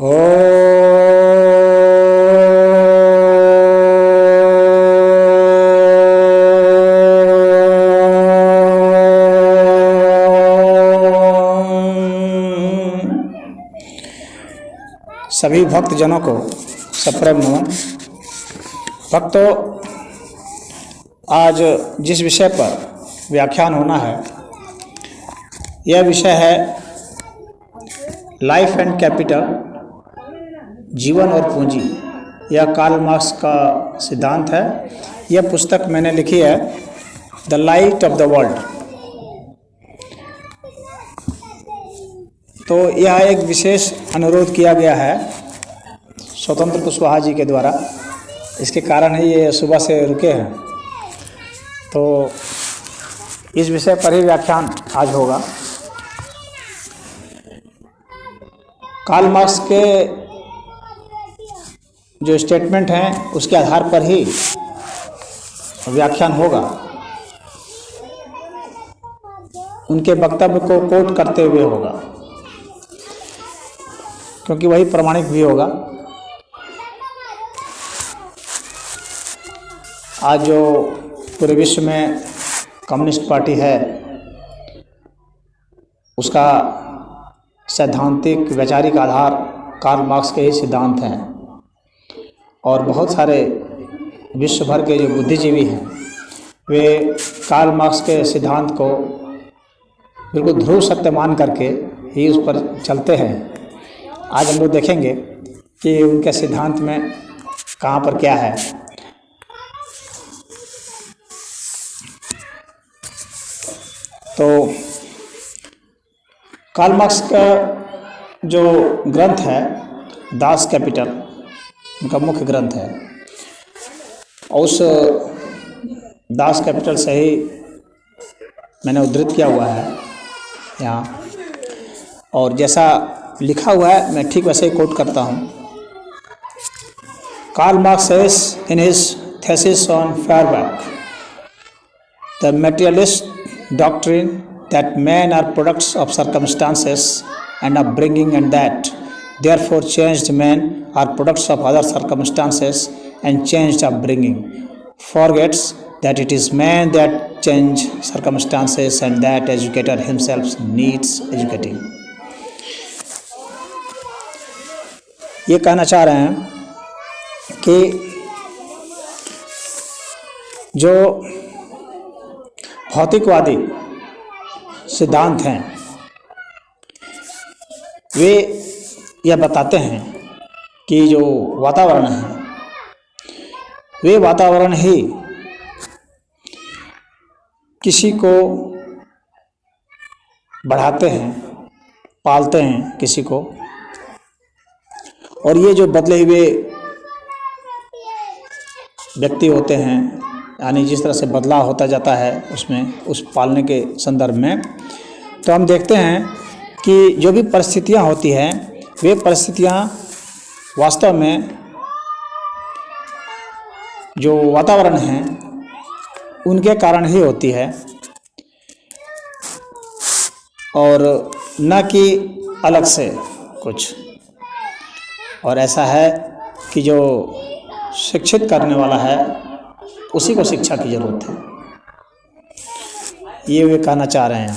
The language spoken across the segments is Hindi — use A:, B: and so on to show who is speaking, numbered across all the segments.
A: सभी भक्तजनों को सप्रेम नमन। भक्तों, आज जिस विषय पर व्याख्यान होना है यह विषय है लाइफ एंड कैपिटल, जीवन और पूंजी। यह कार्ल मार्क्स का सिद्धांत है। यह पुस्तक मैंने लिखी है the light of the world. तो यह एक विशेष अनुरोध किया गया है स्वतंत्र कुशवाहा जी के द्वारा। इसके कारण ही ये सुबह से रुके हैं। तो इस विषय पर ही व्याख्यान आज होगा। कार्ल मार्क्स के जो स्टेटमेंट हैं उसके आधार पर ही व्याख्यान होगा। उनके वक्तव्य को कोट करते हुए होगा, क्योंकि वही प्रमाणिक भी होगा। आज जो पूरे विश्व में कम्युनिस्ट पार्टी है उसका सैद्धांतिक वैचारिक आधार कार्ल मार्क्स के ही सिद्धांत हैं। और बहुत सारे विश्व भर के जो बुद्धिजीवी हैं वे कार्ल मार्क्स के सिद्धांत को बिल्कुल ध्रुव सत्य मान करके ही उस पर चलते हैं। आज हम लोग देखेंगे कि उनके सिद्धांत में कहाँ पर क्या है। तो कार्ल मार्क्स का जो ग्रंथ है दास कैपिटल, उनका मुख्य ग्रंथ है। और उस दास कैपिटल से ही मैंने उद्धृत किया हुआ है यहाँ, और जैसा लिखा हुआ है मैं ठीक वैसे ही कोट करता हूँ। Karl Marx says in his thesis on Feuerbach, the materialist doctrine that men are products of circumstances and upbringing, and that therefore changed men are products of other circumstances and changed upbringing, forgets that it is man that change circumstances and that educator himself needs educating। ये कहना चाह रहे हैं कि जो भौतिकवादी सिद्धांत हैं वे यह बताते हैं कि जो वातावरण है वे वातावरण ही किसी को बढ़ाते हैं, पालते हैं किसी को। और ये जो बदले हुए व्यक्ति होते हैं, यानी जिस तरह से बदलाव होता जाता है उसमें, उस पालने के संदर्भ में, तो हम देखते हैं कि जो भी परिस्थितियां होती हैं वे परिस्थितियां वास्तव में जो वातावरण है उनके कारण ही होती है, और न कि अलग से कुछ। और ऐसा है कि जो शिक्षित करने वाला है उसी को शिक्षा की जरूरत है, ये वे कहना चाह रहे हैं।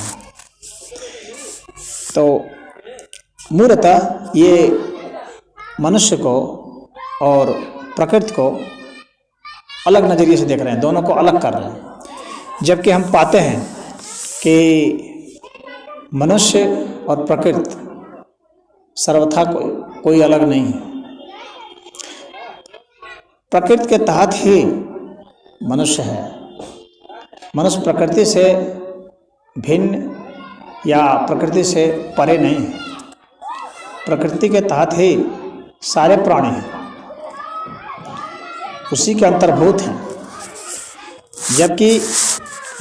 A: तो मूलतः ये मनुष्य को और प्रकृति को अलग नज़रिए से देख रहे हैं, दोनों को अलग कर रहे हैं। जबकि हम पाते हैं कि मनुष्य और प्रकृति सर्वथा कोई अलग नहीं है। प्रकृति के तहत ही मनुष्य है। मनुष्य प्रकृति से भिन्न या प्रकृति से परे नहीं है। प्रकृति के तहत ही सारे प्राणी हैं, उसी के अंतर्भूत हैं। जबकि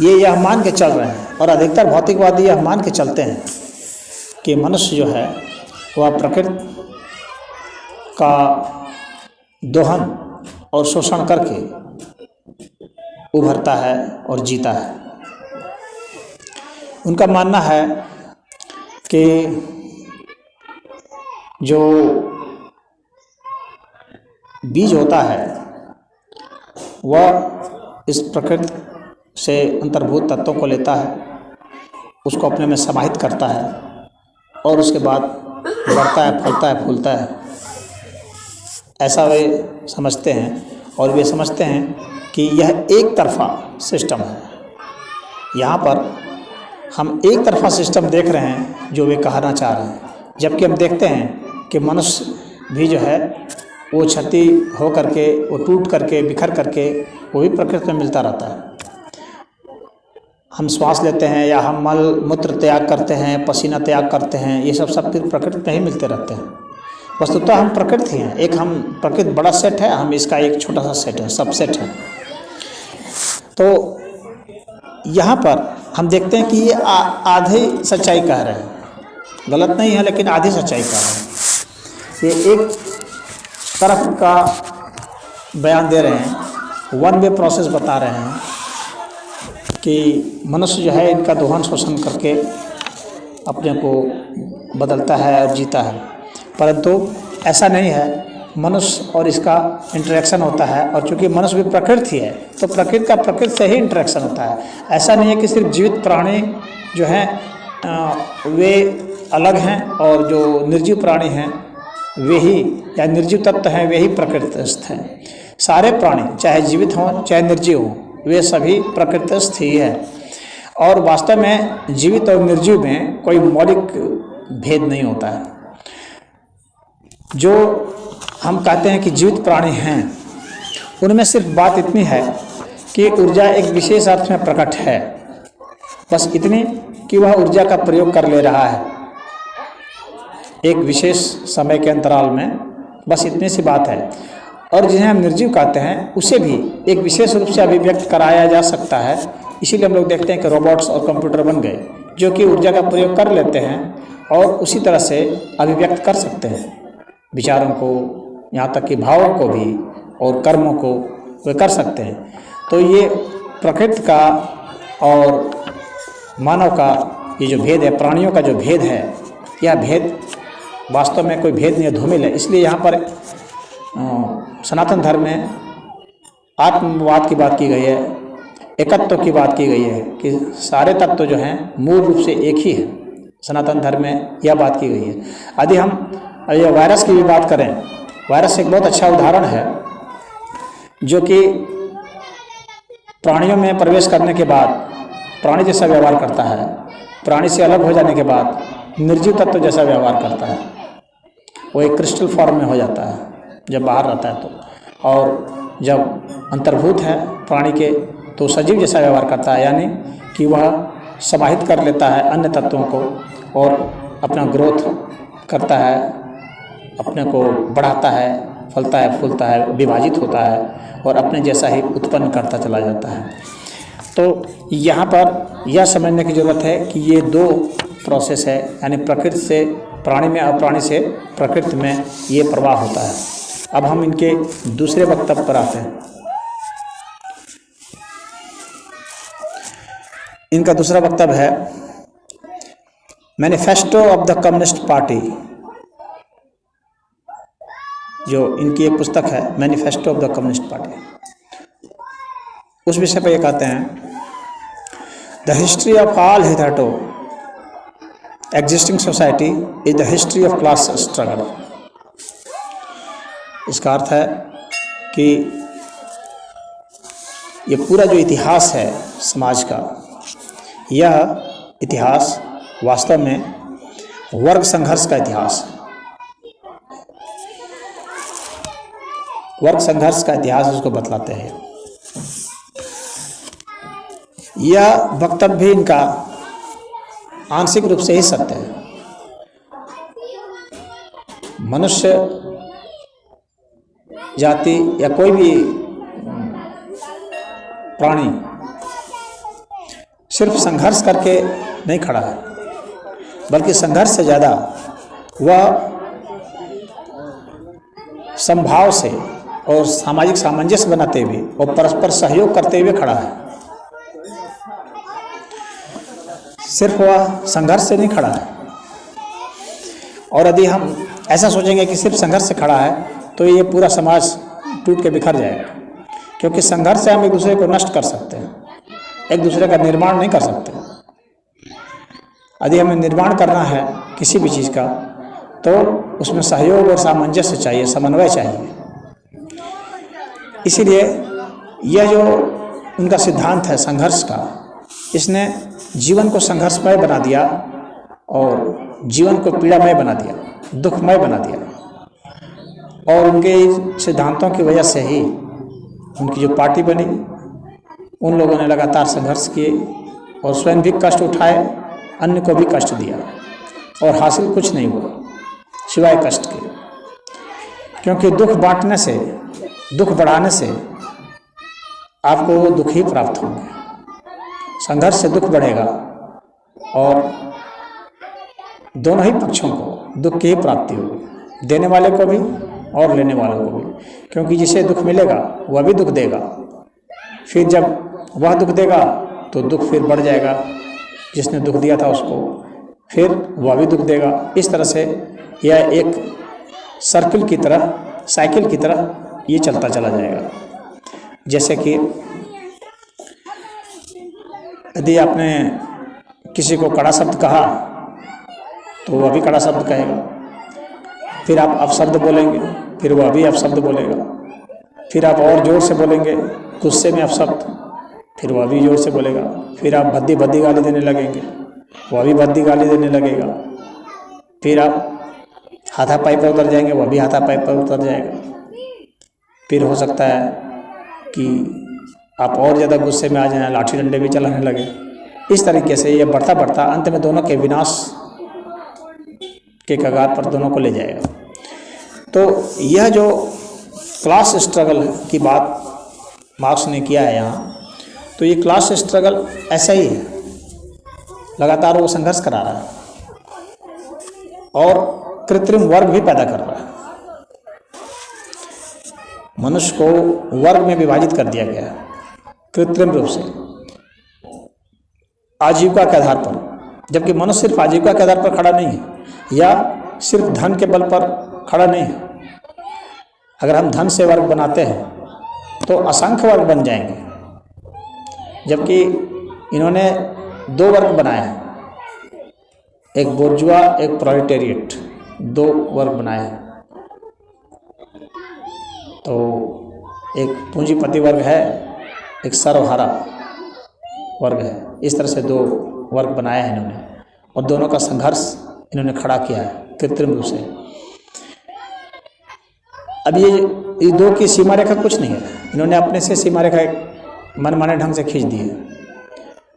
A: ये यह मान के चल रहे हैं, और अधिकतर भौतिकवादी यह मान के चलते हैं कि मनुष्य जो है वह प्रकृति का दोहन और शोषण करके उभरता है और जीता है। उनका मानना है कि जो बीज होता है वह इस प्रकृति से अंतर्भूत तत्वों को लेता है, उसको अपने में समाहित करता है और उसके बाद बढ़ता है, फलता है, फूलता है। ऐसा वे समझते हैं और वे समझते हैं कि यह एक तरफा सिस्टम है। यहाँ पर हम एक तरफा सिस्टम देख रहे हैं जो वे कहना चाह रहे हैं, जबकि हम देखते हैं कि मनुष्य भी जो है वो क्षति हो करके, वो टूट करके, बिखर करके वो भी प्रकृति में मिलता रहता है। हम श्वास लेते हैं या हम मल मूत्र त्याग करते हैं, पसीना त्याग करते हैं, ये सब फिर प्रकृति में ही मिलते रहते हैं। वस्तुतः हम प्रकृति हैं, एक हम प्रकृति बड़ा सेट है, हम इसका एक छोटा सा सेट है, सब सेट है। तो यहाँ पर हम देखते हैं कि ये आधी सच्चाई कह रहे हैं, गलत नहीं है लेकिन आधी सच्चाई कह रहे हैं। ये एक तरफ का बयान दे रहे हैं, वन वे प्रोसेस बता रहे हैं कि मनुष्य जो है इनका दोहन शोषण करके अपने को बदलता है और जीता है, परंतु ऐसा नहीं है। मनुष्य और इसका इंटरेक्शन होता है, और चूंकि मनुष्य भी प्रकृति है तो प्रकृति का प्रकृति से ही इंटरेक्शन होता है। ऐसा नहीं है कि सिर्फ जीवित प्राणी जो हैं वे अलग हैं और जो निर्जीव प्राणी हैं वे ही, या निर्जीव तत्व हैं वे ही प्रकृतिस्थ हैं। सारे प्राणी चाहे जीवित हों चाहे निर्जीव हों, वे सभी प्रकृतिस्थ ही है। और वास्तव में जीवित और निर्जीव में कोई मौलिक भेद नहीं होता है। जो हम कहते हैं कि जीवित प्राणी हैं, उनमें सिर्फ बात इतनी है कि ऊर्जा एक विशेष अर्थ में प्रकट है, बस इतनी कि वह ऊर्जा का प्रयोग कर ले रहा है एक विशेष समय के अंतराल में, बस इतनी सी बात है। और जिन्हें हम निर्जीव कहते हैं उसे भी एक विशेष रूप से अभिव्यक्त कराया जा सकता है। इसीलिए हम लोग देखते हैं कि रोबोट्स और कंप्यूटर बन गए जो कि ऊर्जा का प्रयोग कर लेते हैं और उसी तरह से अभिव्यक्त कर सकते हैं विचारों को, यहाँ तक कि भावों को भी और कर्मों को वे कर सकते हैं। तो ये प्रकृति का और मानव का ये जो भेद है, प्राणियों का जो भेद है, यह भेद वास्तव में कोई भेद नहीं है, धूमिल है। इसलिए यहाँ पर सनातन धर्म में आत्मवाद की बात की गई है, एकत्व की बात की गई है कि सारे तत्व जो हैं मूल रूप से एक ही है। सनातन धर्म में यह बात की गई है। यदि हम यह वायरस की भी बात करें, वायरस एक बहुत अच्छा उदाहरण है जो कि प्राणियों में प्रवेश करने के बाद प्राणी जैसा व्यवहार करता है, प्राणी से अलग हो जाने के बाद निर्जीव तत्व जैसा व्यवहार करता है। वो एक क्रिस्टल फॉर्म में हो जाता है जब बाहर रहता है तो, और जब अंतर्भूत है प्राणी के तो सजीव जैसा व्यवहार करता है, यानी कि वह समाहित कर लेता है अन्य तत्वों को और अपना ग्रोथ करता है, अपने को बढ़ाता है, फलता है, फूलता है, विभाजित होता है और अपने जैसा ही उत्पन्न करता चला जाता है। तो यहाँ पर यह समझने की ज़रूरत है कि ये दो प्रोसेस है, यानी प्रकृति से प्राणी में और प्राणी से प्रकृति में ये प्रवाह होता है। अब हम इनके दूसरे वक्तव्य पर आते हैं। इनका दूसरा वक्तव्य है manifesto of the communist party, जो इनकी एक पुस्तक है manifesto of the communist party. उस विषय पर ये कहते हैं the history of all hitherto existing society is the history of class struggle. इसका अर्थ है कि ये पूरा जो इतिहास है समाज का, यह इतिहास वास्तव में वर्ग संघर्ष का इतिहास है। वर्ग संघर्ष का इतिहास उसको बतलाते हैं। यह वक्तव्य भी इनका आंशिक रूप से ही सत्य है। मनुष्य जाति या कोई भी प्राणी सिर्फ संघर्ष करके नहीं खड़ा है, बल्कि संघर्ष से ज़्यादा वह समभाव से और सामाजिक सामंजस्य बनाते हुए और परस्पर सहयोग करते हुए खड़ा है। सिर्फ वह संघर्ष से नहीं खड़ा है। और यदि हम ऐसा सोचेंगे कि सिर्फ संघर्ष से खड़ा है तो ये पूरा समाज टूट के बिखर जाएगा, क्योंकि संघर्ष से हम एक दूसरे को नष्ट कर सकते हैं, एक दूसरे का निर्माण नहीं कर सकते। यदि हमें निर्माण करना है किसी भी चीज़ का तो उसमें सहयोग और सामंजस्य चाहिए, समन्वय चाहिए। इसीलिए यह जो उनका सिद्धांत है संघर्ष का, इसने जीवन को संघर्षमय बना दिया और जीवन को पीड़ामय बना दिया, दुखमय बना दिया। और उनके सिद्धांतों की वजह से ही उनकी जो पार्टी बनी, उन लोगों ने लगातार संघर्ष किए और स्वयं भी कष्ट उठाए, अन्य को भी कष्ट दिया और हासिल कुछ नहीं हुआ सिवाय कष्ट के। क्योंकि दुख बांटने से, दुख बढ़ाने से आपको दुख ही प्राप्त होंगे। संघर्ष से दुख बढ़ेगा और दोनों ही पक्षों को दुख की ही प्राप्ति होगी, देने वाले को भी और लेने वालों को भी। क्योंकि जिसे दुख मिलेगा वह भी दुख देगा, फिर जब वह दुख देगा तो दुख फिर बढ़ जाएगा, जिसने दुख दिया था उसको फिर वह भी दुख देगा। इस तरह से यह एक सर्किल की तरह, साइकिल की तरह ये चलता चला जाएगा। जैसे कि यदि आपने किसी को कड़ा शब्द कहा तो वह भी कड़ा शब्द कहेगा, फिर आप अपशब्द बोलेंगे, फिर वह भी अपशब्द बोलेगा, फिर आप और जोर से बोलेंगे गुस्से में अपशब्द, फिर वह भी जोर से बोलेगा, फिर आप भद्दी भद्दी गाली देने लगेंगे, वह भी भद्दी गाली देने लगेगा, फिर आप हाथापाई पर उतर जाएंगे, वह भी हाथापाई पर उतर जाएगा। फिर हो सकता है कि आप और ज़्यादा गुस्से में आ जाएं, लाठी डंडे भी चलाने लगे। इस तरीके से ये बढ़ता बढ़ता अंत में दोनों के विनाश के कगार पर दोनों को ले जाएगा। तो यह जो क्लास स्ट्रगल की बात मार्क्स ने किया है यहाँ, तो ये क्लास स्ट्रगल ऐसा ही है, लगातार वो संघर्ष करा रहा है और कृत्रिम वर्ग भी पैदा कर रहा है। मनुष्य को वर्ग में विभाजित कर दिया गया है कृत्रिम रूप से, आजीविका के आधार पर, जबकि मनुष्य सिर्फ आजीविका के आधार पर खड़ा नहीं है या सिर्फ धन के बल पर खड़ा नहीं है। अगर हम धन से वर्ग बनाते हैं तो असंख्य वर्ग बन जाएंगे, जबकि इन्होंने दो वर्ग बनाए हैं, एक बोर्जुआ एक प्रोलेटेरिएट, दो वर्ग बनाए हैं। तो एक पूंजीपति वर्ग है, एक सर्वहारा वर्ग है। इस तरह से दो वर्ग बनाए हैं इन्होंने और दोनों का संघर्ष इन्होंने खड़ा किया है कृत्रिम रूप से। अब ये दो की सीमा रेखा कुछ नहीं है, इन्होंने अपने से सीमा रेखा मनमाने ढंग से खींच दी है।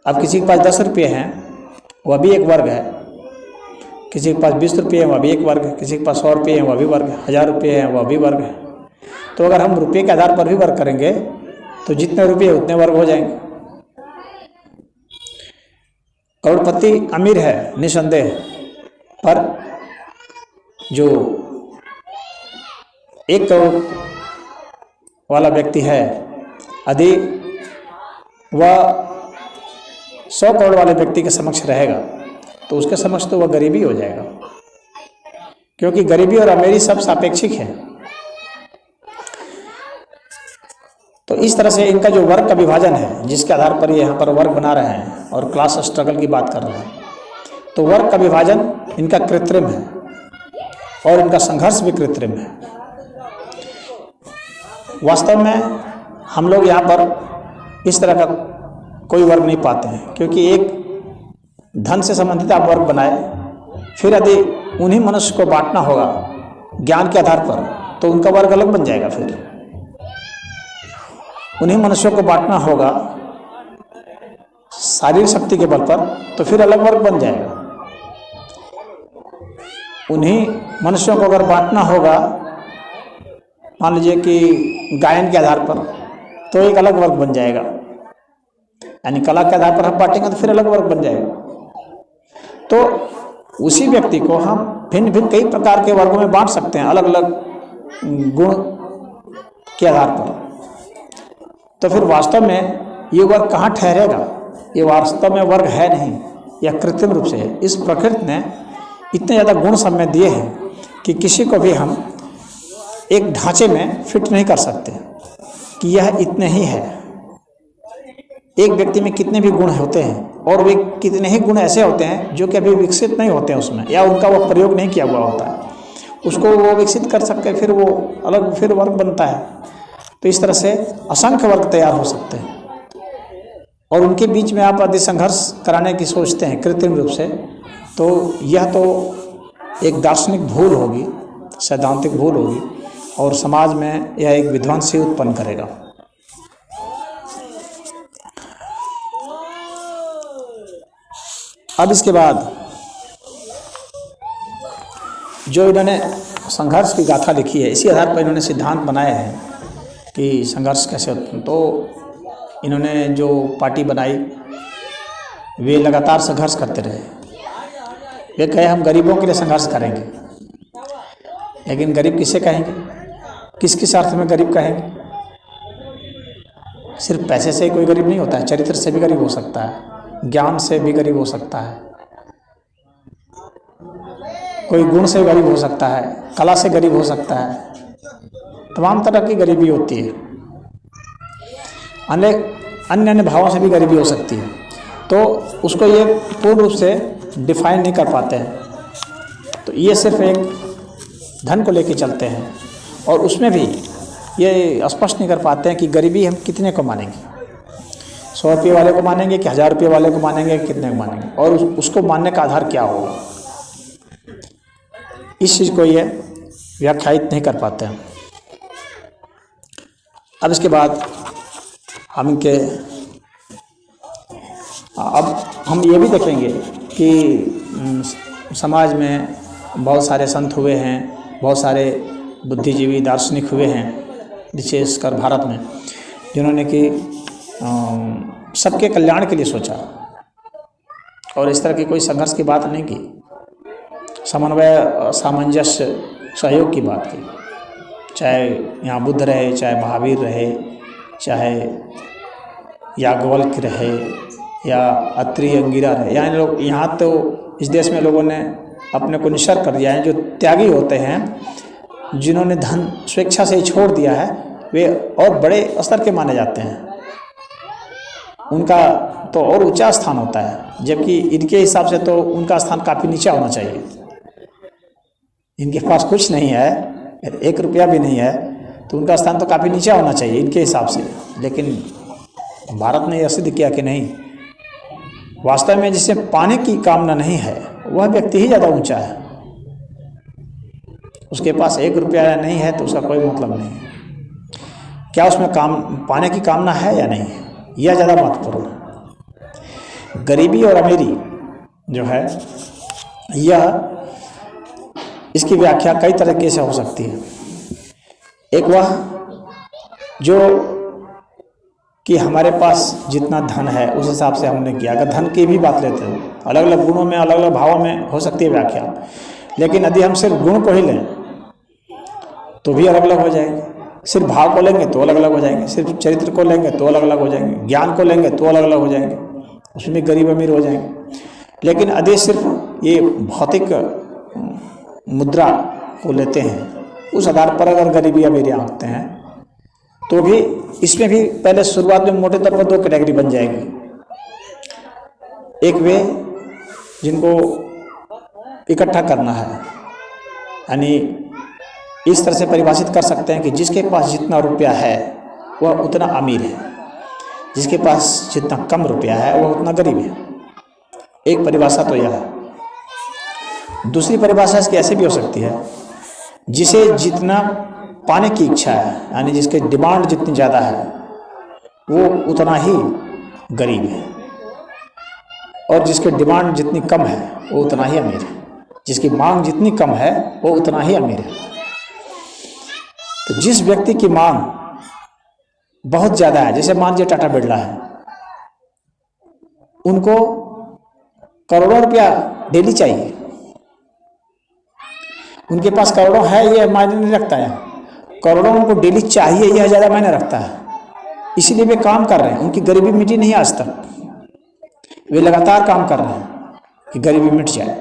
A: अब किसी के पास 10 रुपये हैं वह भी एक वर्ग है, किसी के पास 20 रुपये हैं वह भी एक वर्ग है, किसी के पास 100 रुपये हैं वह भी वर्ग है, 1000 रुपये हैं वह भी वर्ग है। तो अगर हम रुपये के आधार पर भी वर्ग करेंगे तो जितने रुपये उतने वर्ग हो जाएंगे। करोड़पति अमीर है निसंदेह, पर जो 1 करोड़ वाला व्यक्ति है, यदि वह 100 करोड़ वाले व्यक्ति के समक्ष रहेगा तो उसके समक्ष तो वह गरीबी हो जाएगा, क्योंकि गरीबी और अमीरी सब सापेक्षिक है। तो इस तरह से इनका जो वर्ग का विभाजन है, जिसके आधार पर ये यहाँ पर वर्ग बना रहे हैं और क्लास स्ट्रगल की बात कर रहे हैं, तो वर्ग का विभाजन इनका कृत्रिम है और इनका संघर्ष भी कृत्रिम है। वास्तव में हम लोग यहाँ पर इस तरह का कोई वर्ग नहीं पाते हैं, क्योंकि एक धन से संबंधित आप वर्ग बनाए, फिर यदि उन्हीं मनुष्य को बांटना होगा ज्ञान के आधार पर तो उनका वर्ग अलग बन जाएगा। फिर उन्हीं मनुष्यों को बांटना होगा शारीरिक शक्ति के बल पर तो फिर अलग वर्ग बन जाएगा। उन्हीं मनुष्यों को अगर बांटना होगा मान लीजिए कि गायन के आधार पर तो एक अलग वर्ग बन जाएगा, यानी कला के आधार पर हम बांटेंगे तो फिर अलग वर्ग बन जाएगा। तो उसी व्यक्ति को हम भिन्न भिन्न कई प्रकार के वर्गों में बांट सकते हैं अलग अलग गुण के आधार पर। तो फिर वास्तव में ये वर्ग कहाँ ठहरेगा? ये वास्तव में वर्ग है नहीं, यह कृत्रिम रूप से है। इस प्रकृति ने इतने ज़्यादा गुण सब में दिए हैं कि किसी को भी हम एक ढांचे में फिट नहीं कर सकते कि यह इतने ही है। एक व्यक्ति में कितने भी गुण होते हैं और वे कितने ही गुण ऐसे होते हैं जो कि अभी विकसित नहीं होते हैं उसमें, या उनका वो प्रयोग नहीं किया हुआ होता है, उसको वो विकसित कर सकते हैं, फिर वो अलग फिर वर्ग बनता है। तो इस तरह से असंख्य वर्ग तैयार हो सकते हैं और उनके बीच में आप यदि संघर्ष कराने की सोचते हैं कृत्रिम रूप से, तो यह तो एक दार्शनिक भूल होगी, सैद्धांतिक भूल होगी और समाज में यह एक विध्वंसी उत्पन्न करेगा। अब इसके बाद जो इन्होंने संघर्ष की गाथा लिखी है, इसी आधार पर इन्होंने सिद्धांत बनाए हैं कि संघर्ष कैसे होते हैं। तो इन्होंने जो पार्टी बनाई वे लगातार संघर्ष करते रहे। वे कहे हम गरीबों के लिए संघर्ष करेंगे, लेकिन गरीब किसे कहेंगे, किस किस अर्थ में गरीब कहेंगे? सिर्फ पैसे से कोई गरीब नहीं होता है, चरित्र से भी गरीब हो सकता है, ज्ञान से भी गरीब हो सकता है, कोई गुण से गरीब हो सकता है, कला से गरीब हो सकता है, तमाम तरह की गरीबी होती है। अन्य अन्य भावों से भी गरीबी हो सकती है। तो उसको ये पूर्ण रूप से डिफाइन नहीं कर पाते हैं। तो ये सिर्फ एक धन को लेके चलते हैं और उसमें भी ये स्पष्ट नहीं कर पाते हैं कि गरीबी हम कितने को मानेंगे, 100 रुपये वाले को मानेंगे कि 1000 रुपये वाले को मानेंगे, कितने को मानेंगे, और उसको मानने का आधार क्या होगा। इस चीज़ को ये व्याख्यायित नहीं कर पाते हैं। अब इसके बाद हम ये भी देखेंगे कि समाज में बहुत सारे संत हुए हैं, बहुत सारे बुद्धिजीवी दार्शनिक हुए हैं, विशेषकर भारत में, जिन्होंने कि सबके कल्याण के लिए सोचा और इस तरह की कोई संघर्ष की बात नहीं की, समन्वय, सामंजस्य, सहयोग की बात की। चाहे यहाँ बुद्ध रहे, चाहे महावीर रहे, चाहे याज्ञवल्क्य रहे या अत्रि अंगिरा रहे, यहाँ तो इस देश में लोगों ने अपने को निश्चय कर दिया है। जो त्यागी होते हैं, जिन्होंने धन स्वेच्छा से ही छोड़ दिया है, वे और बड़े स्तर के माने जाते हैं, उनका तो और ऊंचा स्थान होता है, जबकि इनके हिसाब से तो उनका स्थान काफ़ी नीचा होना चाहिए। इनके पास कुछ नहीं है, 1 रुपया भी नहीं है, तो उनका स्थान तो काफ़ी नीचा होना चाहिए इनके हिसाब से। लेकिन भारत ने यह सिद्ध किया कि नहीं, वास्तव में जिसे पाने की कामना नहीं है वह व्यक्ति ही ज़्यादा ऊंचा है। उसके पास 1 रुपया नहीं है तो उसका कोई मतलब नहीं है, क्या उसमें पाने की कामना है या नहीं है, यह ज़्यादा महत्वपूर्ण है। गरीबी और अमीरी जो है, यह इसकी व्याख्या कई तरीके से हो सकती है। एक वह जो कि हमारे पास जितना धन है उस हिसाब से हमने किया। अगर धन की भी बात लेते हैं, अलग अलग गुणों में, अलग अलग भावों में हो सकती है व्याख्या, लेकिन यदि हम सिर्फ गुण को ही लें तो भी अलग अलग हो जाएंगे, सिर्फ भाव को लेंगे तो अलग अलग हो जाएंगे, सिर्फ चरित्र को लेंगे तो अलग अलग हो जाएंगे, ज्ञान को लेंगे तो अलग अलग हो जाएंगे, उसमें गरीब अमीर हो जाएंगे। लेकिन यदि सिर्फ ये भौतिक मुद्रा को लेते हैं, उस आधार पर अगर गरीबी अमीरी आंकते हैं, तो भी इसमें भी पहले शुरुआत में मोटे तौर पर 2 कैटेगरी बन जाएगी। एक वे जिनको इकट्ठा करना है, यानी इस तरह से परिभाषित कर सकते हैं कि जिसके पास जितना रुपया है वह उतना अमीर है, जिसके पास जितना कम रुपया है वह उतना गरीब है। एक परिभाषा तो यह है। दूसरी परिभाषा इसकी ऐसे भी हो सकती है, जिसे जितना पाने की इच्छा है, यानी जिसके डिमांड जितनी ज़्यादा है वो उतना ही गरीब है, और जिसके डिमांड जितनी कम है वो उतना ही अमीर है, जिसकी मांग जितनी कम है वो उतना ही अमीर है। तो जिस व्यक्ति की मांग बहुत ज़्यादा है, जैसे मान लीजिए टाटा बिरला है, उनको करोड़ों रुपया डेली चाहिए, उनके पास करोड़ों है ये मायने नहीं रखता है, करोड़ों उनको डेली चाहिए यह ज़्यादा मायने रखता है। इसीलिए वे काम कर रहे हैं, उनकी गरीबी मिटी नहीं आज तक, वे लगातार काम कर रहे हैं कि गरीबी मिट जाए।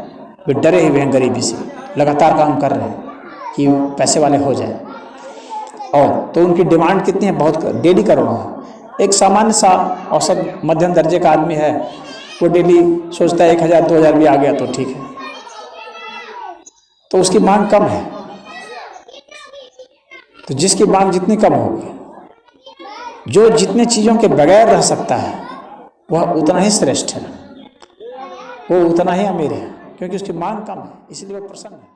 A: वे डरे हुए हैं गरीबी से, लगातार काम कर रहे हैं कि पैसे वाले हो जाए। और तो उनकी डिमांड कितनी है, बहुत, डेली करोड़ों है। एक सामान्य सा औसत मध्यम दर्जे का आदमी है, वो डेली सोचता है 1000 2000 भी आ गया तो ठीक है, तो उसकी मांग कम है। तो जिसकी मांग जितनी कम होगी, जो जितने चीज़ों के बगैर रह सकता है, वह उतना ही श्रेष्ठ है, वो उतना ही अमीर है, क्योंकि उसकी मांग कम है, इसलिए वो प्रसन्न है।